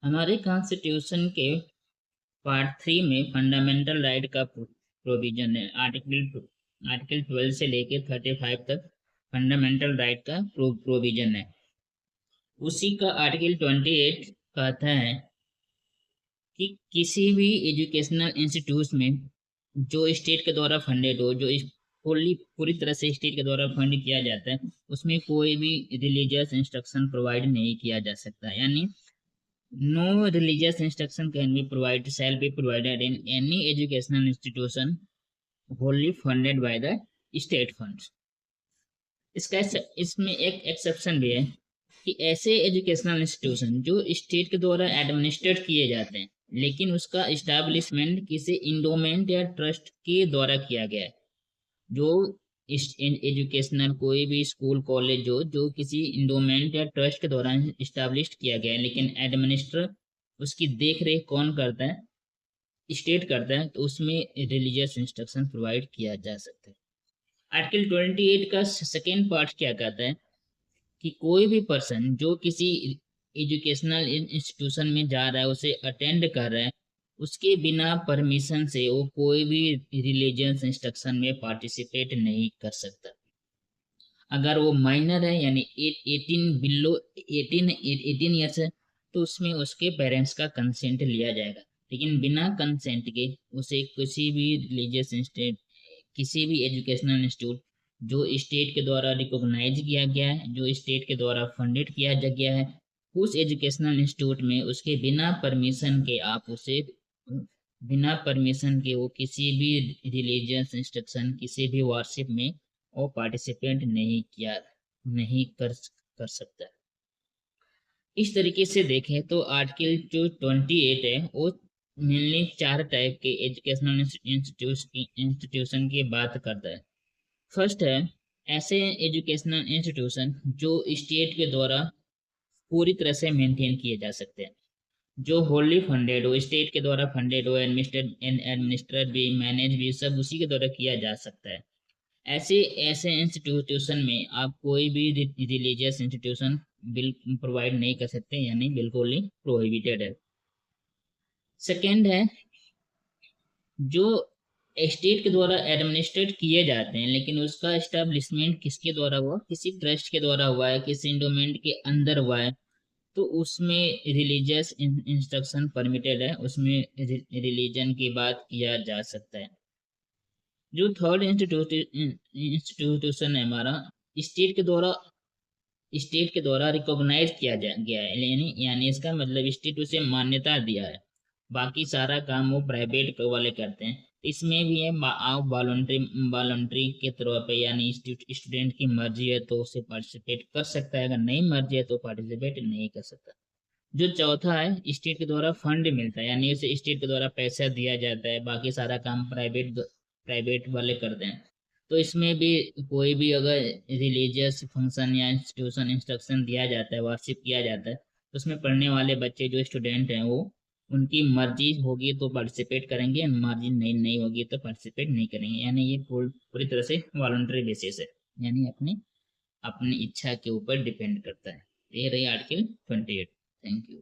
हमारे कॉन्स्टिट्यूशन के पार्ट 3 में फंडामेंटल राइट का प्रोविजन है। आर्टिकल 12 से लेके 35 तक फंडामेंटल राइट का प्रोविजन है। उसी का आर्टिकल 28 कहता है कि किसी भी एजुकेशनल इंस्टीट्यूट में जो स्टेट के द्वारा फंडेड हो, जो पूरी तरह से स्टेट के द्वारा फंड किया जाता है, उसमें कोई भी रिलीजियस इंस्ट्रक्शन प्रोवाइड नहीं किया जा सकता। यानी no religious instruction can be provided shall be provided in any educational institution wholly funded by the state funds। इसमें एक एक्सेप्शन भी है कि ऐसे एजुकेशनल इंस्टीट्यूशन जो स्टेट के द्वारा एडमिनिस्ट्रेट किए जाते हैं लेकिन उसका इस्टेब्लिशमेंट किसी इंडोमेंट या ट्रस्ट के द्वारा किया गया है। जो एजुकेशनल कोई भी स्कूल कॉलेज जो किसी इंडोमेंट या ट्रस्ट के द्वारा इस्टेब्लिश किया गया है लेकिन एडमिनिस्टर उसकी देख रेख कौन करता है, स्टेट करता है, तो उसमें रिलीजियस इंस्ट्रक्शन प्रोवाइड किया जा सकता है। आर्टिकल 28 का सेकेंड पार्ट क्या कहता है कि कोई भी पर्सन जो किसी एजुकेशनल इंस्टीट्यूशन में जा रहा है, उसे अटेंड कर रहा है, उसके बिना परमिशन से वो कोई भी रिलीजियस इंस्ट्रक्शन में पार्टिसिपेट नहीं कर सकता। अगर वो माइनर है यानी 18 ईयर्स है तो उसमें उसके पेरेंट्स का कंसेंट लिया जाएगा, लेकिन बिना कंसेंट के उसे किसी भी रिलीजियस इंस्टीट्यूट, किसी भी एजुकेशनल इंस्टीट्यूट जो स्टेट के द्वारा रिकॉग्नाइज किया गया है, जो स्टेट के द्वारा फंडेड किया गया है, उस एजुकेशनल इंस्टीट्यूट में उसके बिना परमिशन के आप उसे बिना परमिशन के वो किसी भी रिलीजियस इंस्ट्रक्शन, किसी भी वर्शिप में वो पार्टिसिपेट नहीं कर सकता। इस तरीके से देखें तो आर्टिकल जो 28 है वो मेनली 4 टाइप के एजुकेशनल इंस्टीट्यूशन की बात करता है। फर्स्ट है ऐसे एजुकेशनल इंस्टीट्यूशन जो स्टेट के द्वारा पूरी तरह से मेंटेन किए जा सकते हैं, जो होली फंडेड हो, स्टेट के द्वारा फंडेड हो, एडमिनिस्ट्रेट भी, मैनेज भी, सब उसी के द्वारा किया जा सकता है। ऐसे ऐसे इंस्टीट्यूशन में आप कोई भी रिलीजियस इंस्टीट्यूशन बिल प्रोवाइड नहीं कर सकते, यानी बिल्कुल ही प्रोहिबिटेड है। सेकेंड है जो स्टेट के द्वारा एडमिनिस्ट्रेट किए जाते हैं लेकिन उसका एस्टेब्लिशमेंट किसके द्वारा हुआ, किसी ट्रस्ट के द्वारा हुआ है, किसी इंडोमेंट के अंदर हुआ है, तो उसमें रिलीजियस इंस्ट्रक्शन परमिटेड है, उसमें रिलीजन की बात किया जा सकता है। जो थर्ड इंस्टीट्यूशन है हमारा, स्टेट के द्वारा रिकॉग्नाइज किया गया है, यानी इसका मतलब स्टेट उसे मान्यता दिया है, बाकी सारा काम वो प्राइवेट वाले करते हैं। इसमें भी है आप वॉलंटरी के तौर पे, यानी स्टूडेंट की मर्जी है तो उसे पार्टिसिपेट कर सकता है, अगर नहीं मर्जी है तो पार्टिसिपेट नहीं कर सकता। जो चौथा है स्टेट के द्वारा फंड मिलता है, यानी उसे स्टेट के द्वारा पैसा दिया जाता है, बाकी सारा काम प्राइवेट वाले करते हैं। तो इसमें भी कोई भी अगर रिलीजियस फंक्शन या इंस्टीट्यूशन इंस्ट्रक्शन दिया जाता है, वार्षिक किया जाता है, तो उसमें पढ़ने वाले बच्चे जो स्टूडेंट हैं वो उनकी मर्जी होगी तो पार्टिसिपेट करेंगे, मर्जी नहीं होगी तो पार्टिसिपेट नहीं करेंगे। यानी ये पूरी तरह से वॉलंटरी बेसिस है, यानी अपनी अपनी इच्छा के ऊपर डिपेंड करता है। ये रही आर्टिकल 28। Thank you.